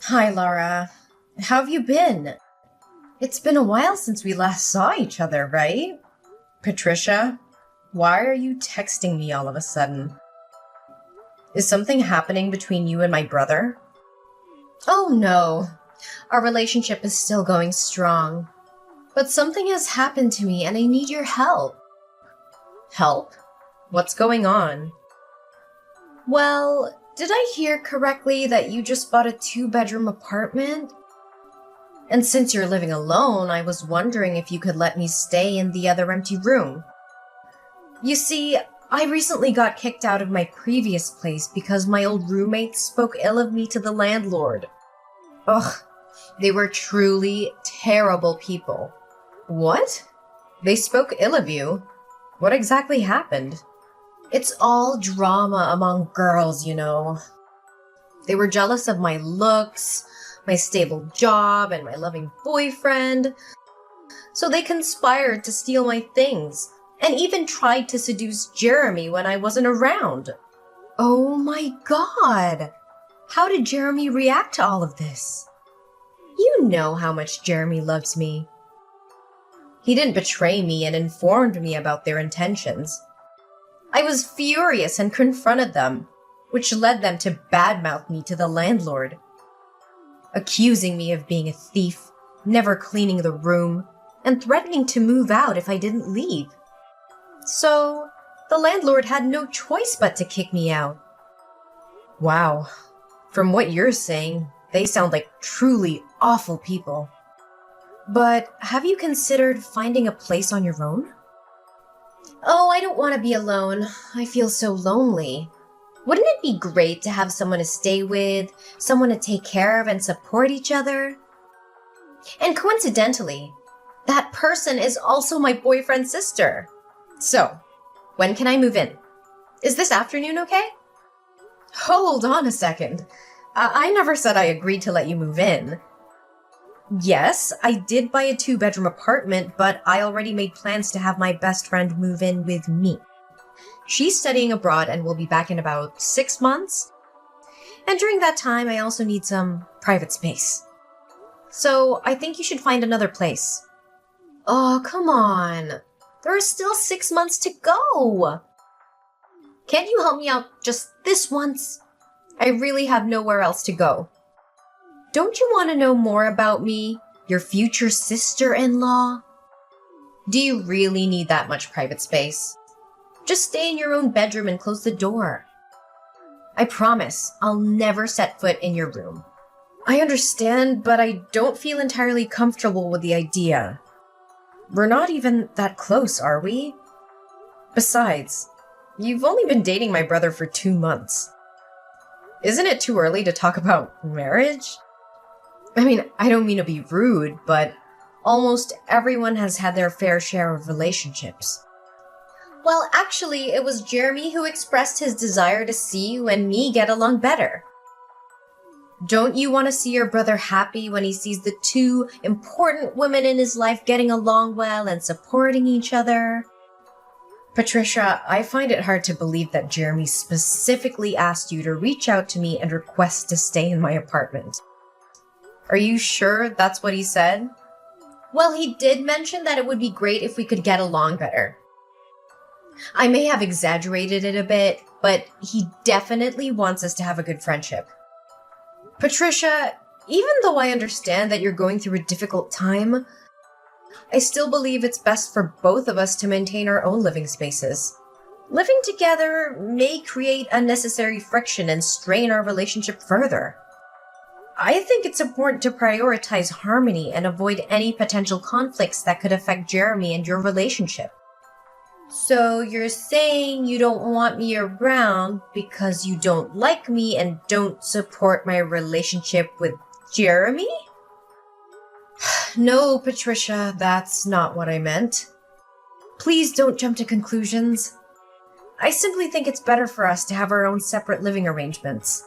Hi, Laura. How have you been? It's been a while since we last saw each other, right? Patricia, why are you texting me all of a sudden? Is something happening between you and my brother? Oh no, our relationship is still going strong. But something has happened to me and I need your help. Help? What's going on? Well, did I hear correctly that you just bought a two-bedroom apartment? And since you're living alone, I was wondering if you could let me stay in the other empty room. You see, I recently got kicked out of my previous place because my old roommates spoke ill of me to the landlord. Ugh, they were truly terrible people. What? They spoke ill of you? What exactly happened? It's all drama among girls, you know. They were jealous of my looks, my stable job, and my loving boyfriend. So they conspired to steal my things, and even tried to seduce Jeremy when I wasn't around. Oh my god! How did Jeremy react to all of this? You know how much Jeremy loves me. He didn't betray me and informed me about their intentions. I was furious and confronted them, which led them to badmouth me to the landlord, accusing me of being a thief, never cleaning the room, and threatening to move out if I didn't leave. So, the landlord had no choice but to kick me out. Wow, from what you're saying, they sound like truly awful people. But have you considered finding a place on your own? Oh, I don't want to be alone. I feel so lonely. Wouldn't it be great to have someone to stay with, someone to take care of and support each other? And coincidentally, that person is also my boyfriend's sister. So, when can I move in? Is this afternoon okay? Hold on a second. I never said I agreed to let you move in. Yes, I did buy a two-bedroom apartment, but I already made plans to have my best friend move in with me. She's studying abroad and will be back in about 6 months. And during that time, I also need some private space. So I think you should find another place. Oh, come on. There are still 6 months to go. Can't you help me out just this once? I really have nowhere else to go. Don't you want to know more about me, your future sister-in-law? Do you really need that much private space? Just stay in your own bedroom and close the door. I promise I'll never set foot in your room. I understand, but I don't feel entirely comfortable with the idea. We're not even that close, are we? Besides, you've only been dating my brother for 2 months. Isn't it too early to talk about marriage? I mean, I don't mean to be rude, but almost everyone has had their fair share of relationships. Well, actually, it was Jeremy who expressed his desire to see you and me get along better. Don't you want to see your brother happy when he sees the two important women in his life getting along well and supporting each other? Patricia, I find it hard to believe that Jeremy specifically asked you to reach out to me and request to stay in my apartment. Are you sure that's what he said? Well, he did mention that it would be great if we could get along better. I may have exaggerated it a bit, but he definitely wants us to have a good friendship. Patricia, even though I understand that you're going through a difficult time, I still believe it's best for both of us to maintain our own living spaces. Living together may create unnecessary friction and strain our relationship further. I think it's important to prioritize harmony and avoid any potential conflicts that could affect Jeremy and your relationship. So you're saying you don't want me around because you don't like me and don't support my relationship with Jeremy? No, Patricia, that's not what I meant. Please don't jump to conclusions. I simply think it's better for us to have our own separate living arrangements.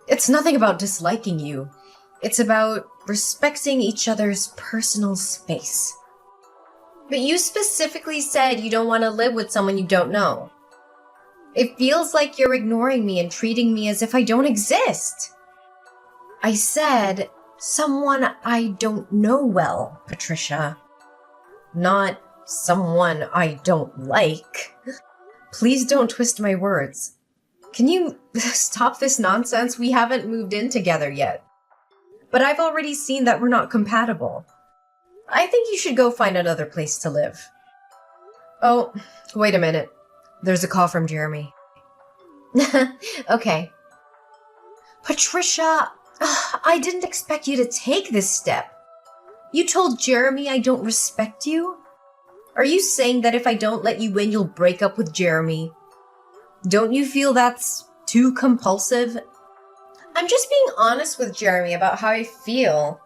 It's nothing about disliking you. It's about respecting each other's personal space. But you specifically said you don't want to live with someone you don't know. It feels like you're ignoring me and treating me as if I don't exist. I said someone I don't know well, Patricia. Not someone I don't like. Please don't twist my words. Can you stop this nonsense? We haven't moved in together yet. But I've already seen that we're not compatible. I think you should go find another place to live. Oh, wait a minute. There's a call from Jeremy. Okay. Patricia, I didn't expect you to take this step. You told Jeremy I don't respect you? Are you saying that if I don't let you in, you'll break up with Jeremy? Don't you feel that's too compulsive? I'm just being honest with Jeremy about how I feel.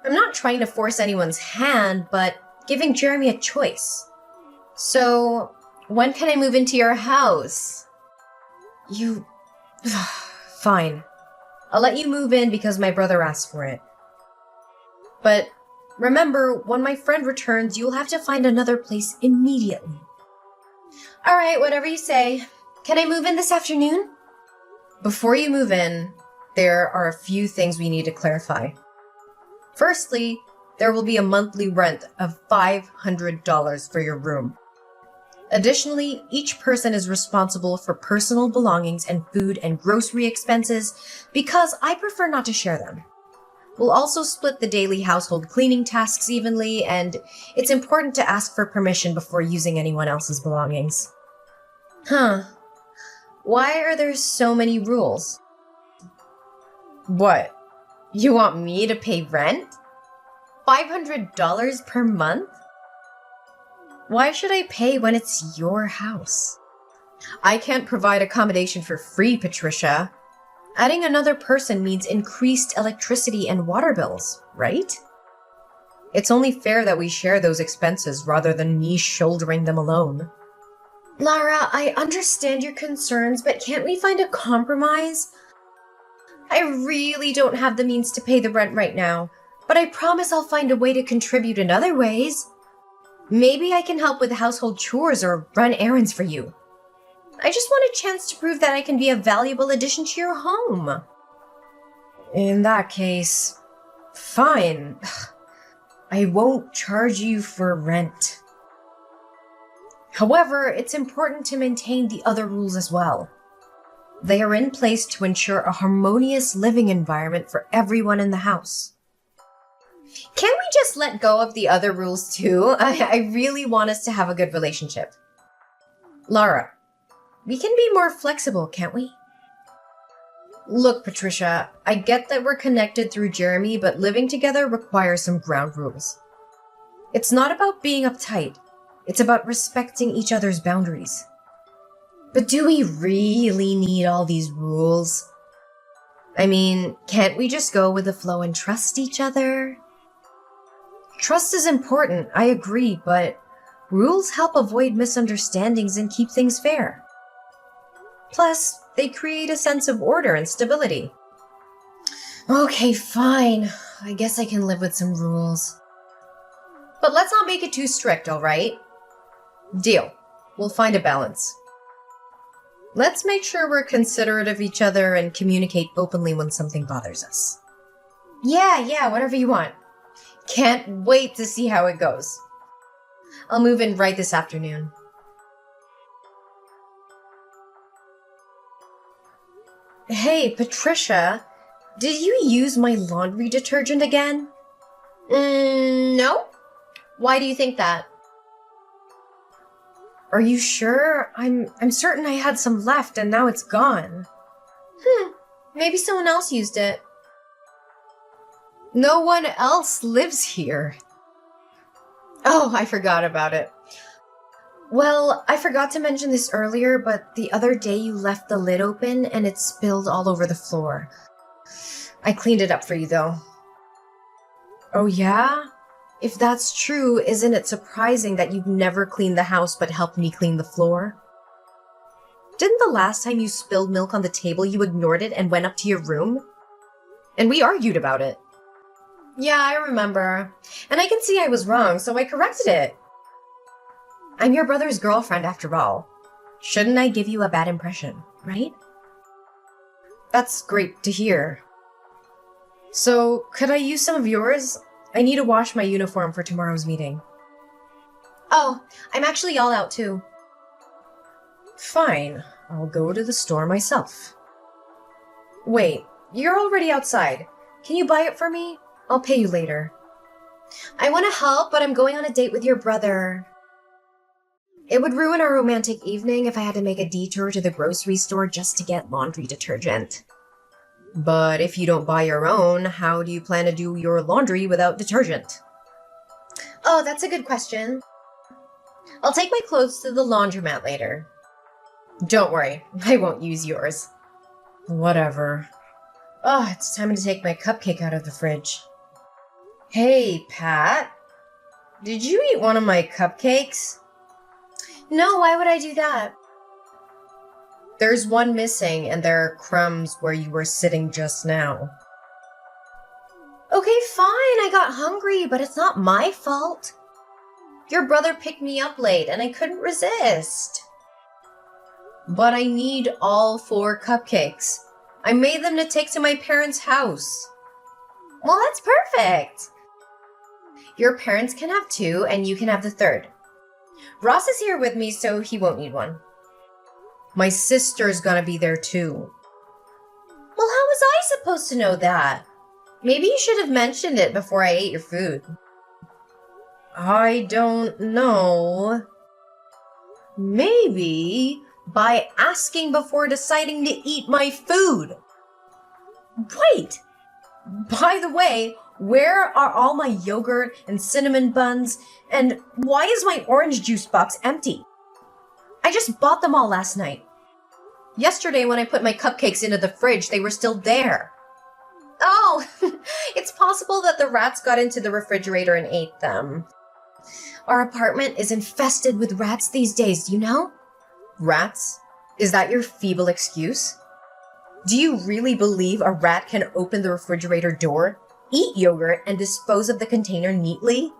I'm not trying to force anyone's hand, but giving Jeremy a choice. So, when can I move into your house? You... Fine. I'll let you move in because my brother asked for it. But remember, when my friend returns, you'll have to find another place immediately. Alright, whatever you say. Can I move in this afternoon? Before you move in, there are a few things we need to clarify. Firstly, there will be a monthly rent of $500 for your room. Additionally, each person is responsible for personal belongings and food and grocery expenses because I prefer not to share them. We'll also split the daily household cleaning tasks evenly, and it's important to ask for permission before using anyone else's belongings. Huh. Why are there so many rules? What? You want me to pay rent? $500 per month? Why should I pay when it's your house? I can't provide accommodation for free, Patricia. Adding another person means increased electricity and water bills, right? It's only fair that we share those expenses rather than me shouldering them alone. Lara, I understand your concerns, but can't we find a compromise? I really don't have the means to pay the rent right now, but I promise I'll find a way to contribute in other ways. Maybe I can help with household chores or run errands for you. I just want a chance to prove that I can be a valuable addition to your home. In that case, fine. I won't charge you for rent. However, it's important to maintain the other rules as well. They are in place to ensure a harmonious living environment for everyone in the house. Can't we just let go of the other rules too? I really want us to have a good relationship. Lara, we can be more flexible, can't we? Look, Patricia, I get that we're connected through Jeremy, but living together requires some ground rules. It's not about being uptight. It's about respecting each other's boundaries. But do we really need all these rules? I mean, can't we just go with the flow and trust each other? Trust is important, I agree, but rules help avoid misunderstandings and keep things fair. Plus, they create a sense of order and stability. Okay, fine. I guess I can live with some rules. But let's not make it too strict, alright? Deal. We'll find a balance. Let's make sure we're considerate of each other and communicate openly when something bothers us. Yeah, whatever you want. Can't wait to see how it goes. I'll move in right this afternoon. Hey, Patricia, did you use my laundry detergent again? No. Why do you think that? Are you sure? I'm certain I had some left and now it's gone. Maybe someone else used it. No one else lives here. Oh, I forgot about it. Well, I forgot to mention this earlier, but the other day you left the lid open and it spilled all over the floor. I cleaned it up for you, though. Oh, yeah? If that's true, isn't it surprising that you've never cleaned the house but helped me clean the floor? Didn't the last time you spilled milk on the table you ignored it and went up to your room? And we argued about it. Yeah, I remember. And I can see I was wrong, so I corrected it. I'm your brother's girlfriend after all. Shouldn't I give you a bad impression, right? That's great to hear. So, could I use some of yours? I need to wash my uniform for tomorrow's meeting. Oh, I'm actually all out too. Fine, I'll go to the store myself. Wait, you're already outside. Can you buy it for me? I'll pay you later. I want to help, but I'm going on a date with your brother. It would ruin our romantic evening if I had to make a detour to the grocery store just to get laundry detergent. But if you don't buy your own, how do you plan to do your laundry without detergent? Oh, that's a good question. I'll take my clothes to the laundromat later. Don't worry, I won't use yours. Whatever. Oh, it's time to take my cupcake out of the fridge. Hey, Pat. Did you eat one of my cupcakes? No, why would I do that? There's one missing, and there are crumbs where you were sitting just now. Okay, fine, I got hungry, but it's not my fault. Your brother picked me up late, and I couldn't resist. But I need all 4 cupcakes. I made them to take to my parents' house. Well, that's perfect. Your parents can have 2, and you can have the 3rd. Ross is here with me, so he won't need one. My sister's gonna be there too. Well, how was I supposed to know that? Maybe you should have mentioned it before I ate your food. I don't know. Maybe by asking before deciding to eat my food. Wait! By the way, where are all my yogurt and cinnamon buns? And why is my orange juice box empty? I just bought them all last night. Yesterday when I put my cupcakes into the fridge, they were still there. Oh, it's possible that the rats got into the refrigerator and ate them. Our apartment is infested with rats these days, you know? Rats? Is that your feeble excuse? Do you really believe a rat can open the refrigerator door, eat yogurt, and dispose of the container neatly?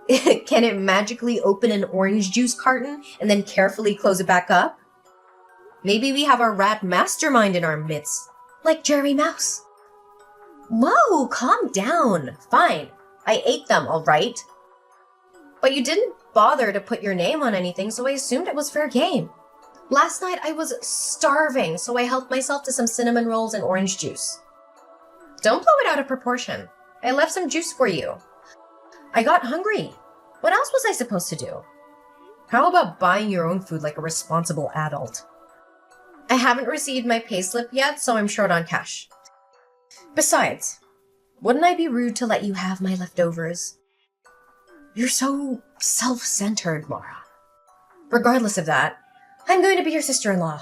Can it magically open an orange juice carton and then carefully close it back up? Maybe we have a rat mastermind in our midst, like Jerry Mouse. Whoa, calm down. Fine, I ate them, all right? But you didn't bother to put your name on anything, so I assumed it was fair game. Last night I was starving, so I helped myself to some cinnamon rolls and orange juice. Don't blow it out of proportion. I left some juice for you. I got hungry. What else was I supposed to do? How about buying your own food like a responsible adult? I haven't received my payslip yet, so I'm short on cash. Besides, wouldn't I be rude to let you have my leftovers? You're so self-centered, Mara. Regardless of that, I'm going to be your sister-in-law.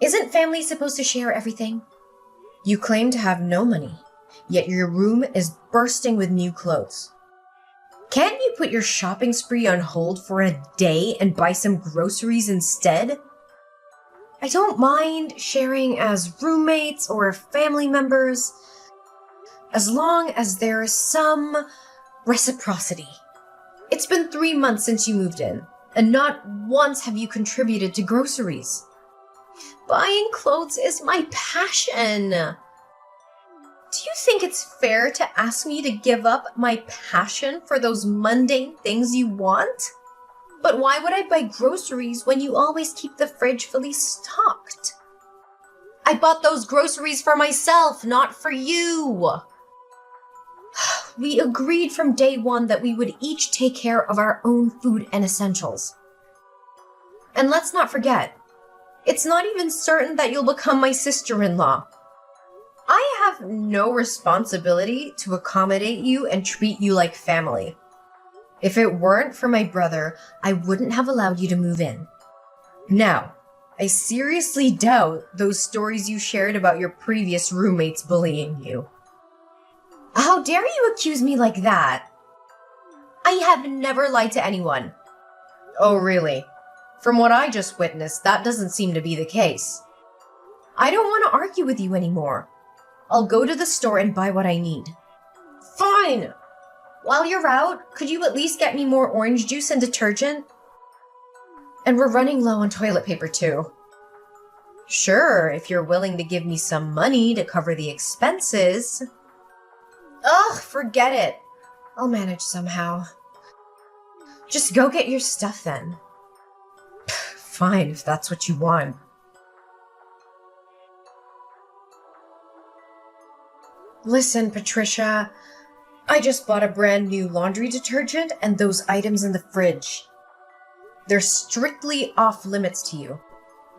Isn't family supposed to share everything? You claim to have no money, yet your room is bursting with new clothes. Can't you put your shopping spree on hold for a day and buy some groceries instead? I don't mind sharing as roommates or family members, as long as there is some reciprocity. It's been 3 months since you moved in, and not once have you contributed to groceries. Buying clothes is my passion. Do you think it's fair to ask me to give up my passion for those mundane things you want? But why would I buy groceries when you always keep the fridge fully stocked? I bought those groceries for myself, not for you. We agreed from day one that we would each take care of our own food and essentials. And let's not forget, it's not even certain that you'll become my sister-in-law. I have no responsibility to accommodate you and treat you like family. If it weren't for my brother, I wouldn't have allowed you to move in. Now, I seriously doubt those stories you shared about your previous roommates bullying you. How dare you accuse me like that? I have never lied to anyone. Oh, really? From what I just witnessed, that doesn't seem to be the case. I don't want to argue with you anymore. I'll go to the store and buy what I need. Fine! While you're out, could you at least get me more orange juice and detergent? And we're running low on toilet paper too. Sure, if you're willing to give me some money to cover the expenses. Ugh, forget it. I'll manage somehow. Just go get your stuff then. Fine, if that's what you want. Listen, Patricia, I just bought a brand new laundry detergent and those items in the fridge. They're strictly off limits to you.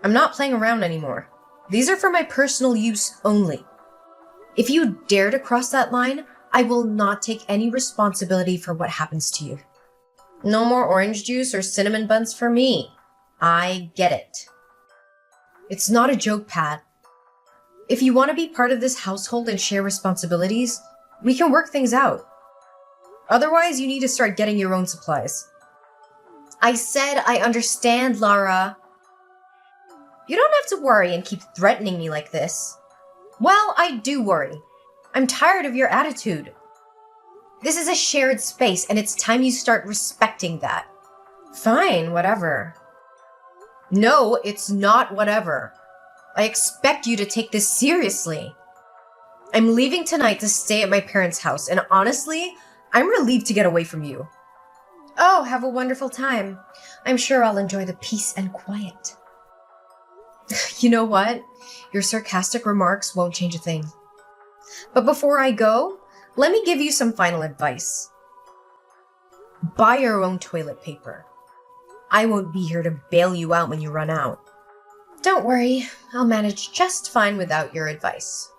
I'm not playing around anymore. These are for my personal use only. If you dare to cross that line, I will not take any responsibility for what happens to you. No more orange juice or cinnamon buns for me. I get it. It's not a joke, Pat. If you want to be part of this household and share responsibilities, we can work things out. Otherwise, you need to start getting your own supplies. I said I understand, Lara. You don't have to worry and keep threatening me like this. Well, I do worry. I'm tired of your attitude. This is a shared space, and it's time you start respecting that. Fine, whatever. No, it's not whatever. I expect you to take this seriously. I'm leaving tonight to stay at my parents' house, and honestly, I'm relieved to get away from you. Oh, have a wonderful time. I'm sure I'll enjoy the peace and quiet. You know what? Your sarcastic remarks won't change a thing. But before I go, let me give you some final advice. Buy your own toilet paper. I won't be here to bail you out when you run out. Don't worry, I'll manage just fine without your advice.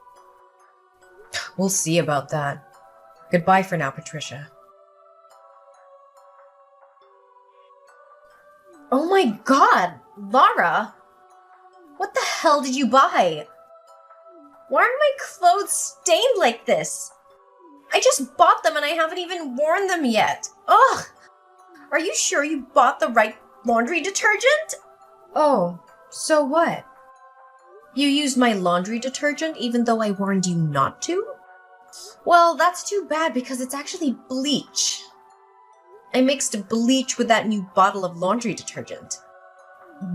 We'll see about that. Goodbye for now, Patricia. Oh my god, Lara! What the hell did you buy? Why are my clothes stained like this? I just bought them and I haven't even worn them yet. Ugh! Are you sure you bought the right laundry detergent? Oh, so what? You used my laundry detergent even though I warned you not to? Well, that's too bad because it's actually bleach. I mixed bleach with that new bottle of laundry detergent.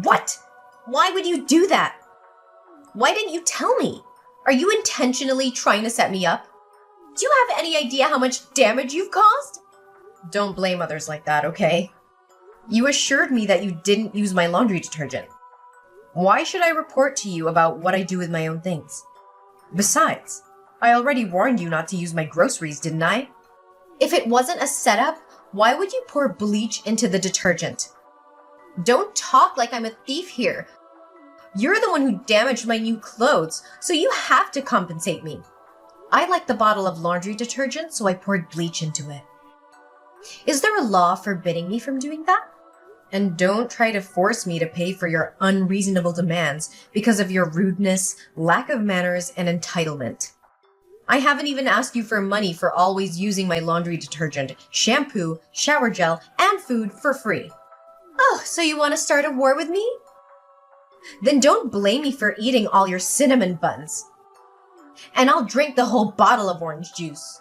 What? Why would you do that? Why didn't you tell me? Are you intentionally trying to set me up? Do you have any idea how much damage you've caused? Don't blame others like that, okay? You assured me that you didn't use my laundry detergent. Why should I report to you about what I do with my own things? Besides, I already warned you not to use my groceries, didn't I? If it wasn't a setup, why would you pour bleach into the detergent? Don't talk like I'm a thief here. You're the one who damaged my new clothes, so you have to compensate me. I like the bottle of laundry detergent, so I poured bleach into it. Is there a law forbidding me from doing that? And don't try to force me to pay for your unreasonable demands because of your rudeness, lack of manners, and entitlement. I haven't even asked you for money for always using my laundry detergent, shampoo, shower gel, and food for free. Oh, so you want to start a war with me? Then don't blame me for eating all your cinnamon buns. And I'll drink the whole bottle of orange juice.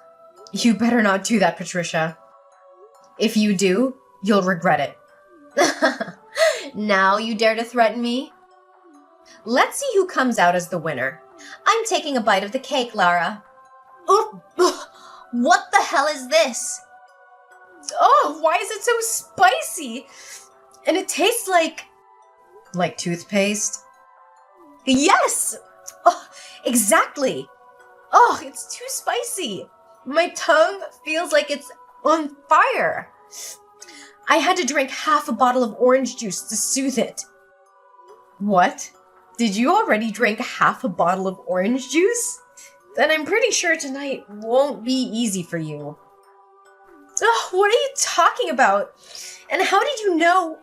You better not do that, Patricia. If you do, you'll regret it. Now you dare to threaten me? Let's see who comes out as the winner. I'm taking a bite of the cake, Lara. Oh, what the hell is this? Oh, why is it so spicy? And it tastes like... Like toothpaste? Yes! Oh, exactly. Oh, it's too spicy. My tongue feels like it's on fire. I had to drink half a bottle of orange juice to soothe it. What? Did you already drink half a bottle of orange juice? Then I'm pretty sure tonight won't be easy for you. Oh, what are you talking about? And how did you know?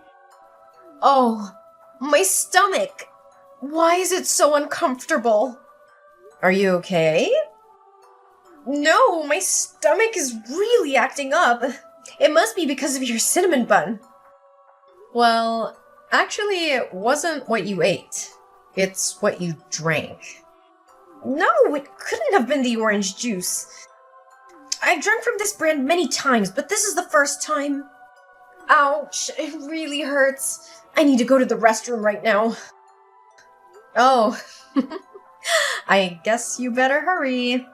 Oh, my stomach. Why is it so uncomfortable? Are you okay? No, my stomach is really acting up. It must be because of your cinnamon bun. Well, actually, it wasn't what you ate. It's what you drank. No, it couldn't have been the orange juice. I've drunk from this brand many times, but this is the first time. Ouch, it really hurts. I need to go to the restroom right now. Oh, I guess you better hurry.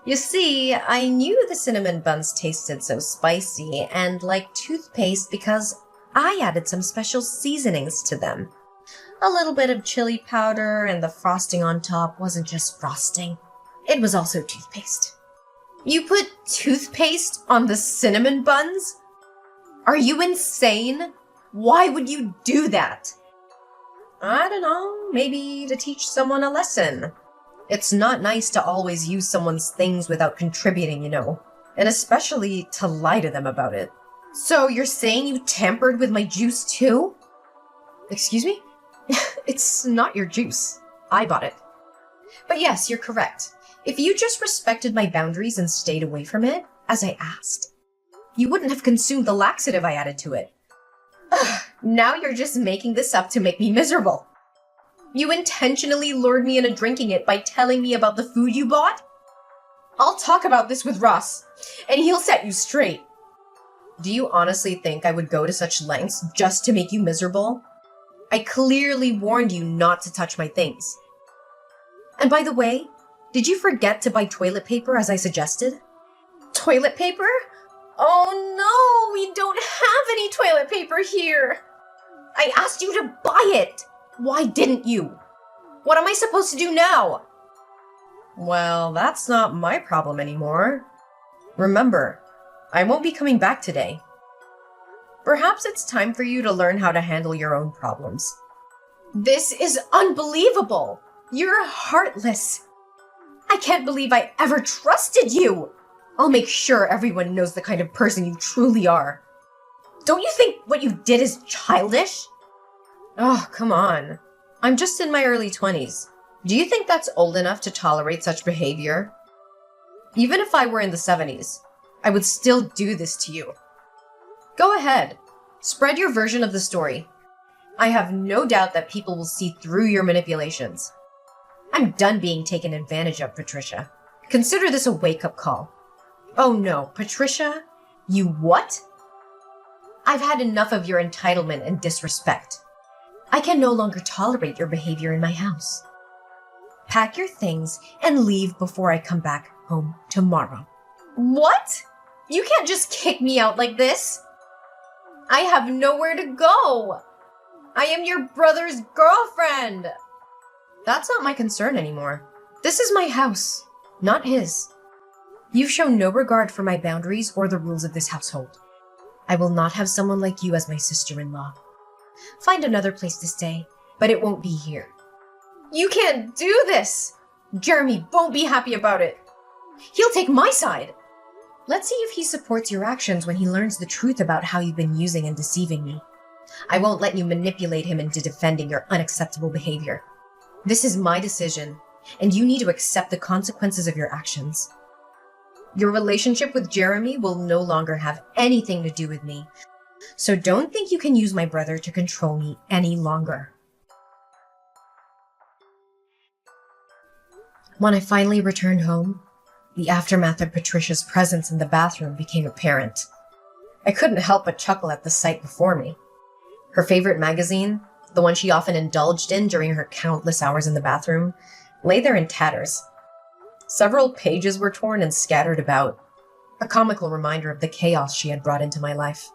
You see, I knew the cinnamon buns tasted so spicy and like toothpaste because I added some special seasonings to them. A little bit of chili powder, and the frosting on top wasn't just frosting. It was also toothpaste. You put toothpaste on the cinnamon buns? Are you insane? Why would you do that? I don't know, maybe to teach someone a lesson. It's not nice to always use someone's things without contributing, and especially to lie to them about it. So you're saying you tampered with my juice too? Excuse me? It's not your juice. I bought it. But yes, you're correct. If you just respected my boundaries and stayed away from it, as I asked, you wouldn't have consumed the laxative I added to it. Ugh, now you're just making this up to make me miserable. You intentionally lured me into drinking it by telling me about the food you bought? I'll talk about this with Ross, and he'll set you straight. Do you honestly think I would go to such lengths just to make you miserable? I clearly warned you not to touch my things. And by the way, did you forget to buy toilet paper as I suggested? Toilet paper? Oh no, we don't have any toilet paper here. I asked you to buy it. Why didn't you? What am I supposed to do now? Well, that's not my problem anymore. Remember, I won't be coming back today. Perhaps it's time for you to learn how to handle your own problems. This is unbelievable! You're heartless! I can't believe I ever trusted you! I'll make sure everyone knows the kind of person you truly are. Don't you think what you did is childish? Oh, come on. I'm just in my early 20s. Do you think that's old enough to tolerate such behavior? Even if I were in the 70s, I would still do this to you. Go ahead. Spread your version of the story. I have no doubt that people will see through your manipulations. I'm done being taken advantage of, Patricia. Consider this a wake-up call. Oh no, Patricia? You what? I've had enough of your entitlement and disrespect. I can no longer tolerate your behavior in my house. Pack your things and leave before I come back home tomorrow. What? You can't just kick me out like this. I have nowhere to go. I am your brother's girlfriend. That's not my concern anymore. This is my house, not his. You've shown no regard for my boundaries or the rules of this household. I will not have someone like you as my sister-in-law. Find another place to stay, but it won't be here. You can't do this! Jeremy won't be happy about it. He'll take my side. Let's see if he supports your actions when he learns the truth about how you've been using and deceiving me. I won't let you manipulate him into defending your unacceptable behavior. This is my decision, and you need to accept the consequences of your actions. Your relationship with Jeremy will no longer have anything to do with me, so don't think you can use my brother to control me any longer. When I finally returned home, the aftermath of Patricia's presence in the bathroom became apparent. I couldn't help but chuckle at the sight before me. Her favorite magazine, the one she often indulged in during her countless hours in the bathroom, lay there in tatters. Several pages were torn and scattered about, a comical reminder of the chaos she had brought into my life.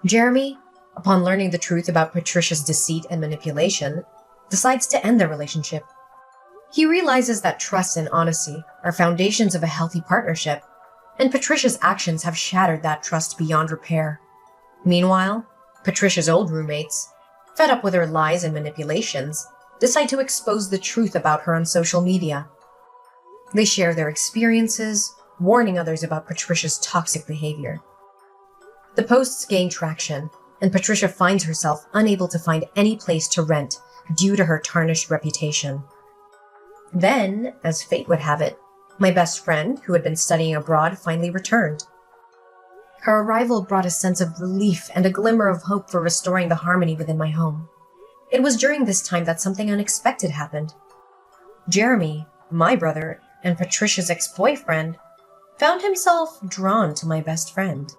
Jeremy, upon learning the truth about Patricia's deceit and manipulation, decides to end their relationship. He realizes that trust and honesty are foundations of a healthy partnership, and Patricia's actions have shattered that trust beyond repair. Meanwhile, Patricia's old roommates, fed up with her lies and manipulations, decide to expose the truth about her on social media. They share their experiences, warning others about Patricia's toxic behavior. The posts gain traction, and Patricia finds herself unable to find any place to rent due to her tarnished reputation. Then, as fate would have it, my best friend, who had been studying abroad, finally returned. Her arrival brought a sense of relief and a glimmer of hope for restoring the harmony within my home. It was during this time that something unexpected happened. Jeremy, my brother, and Patricia's ex-boyfriend found himself drawn to my best friend.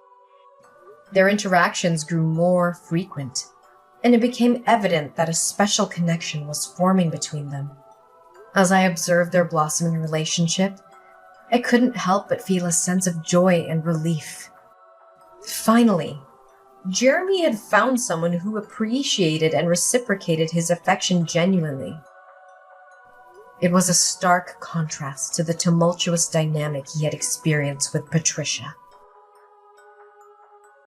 Their interactions grew more frequent, and it became evident that a special connection was forming between them. As I observed their blossoming relationship, I couldn't help but feel a sense of joy and relief. Finally, Jeremy had found someone who appreciated and reciprocated his affection genuinely. It was a stark contrast to the tumultuous dynamic he had experienced with Patricia.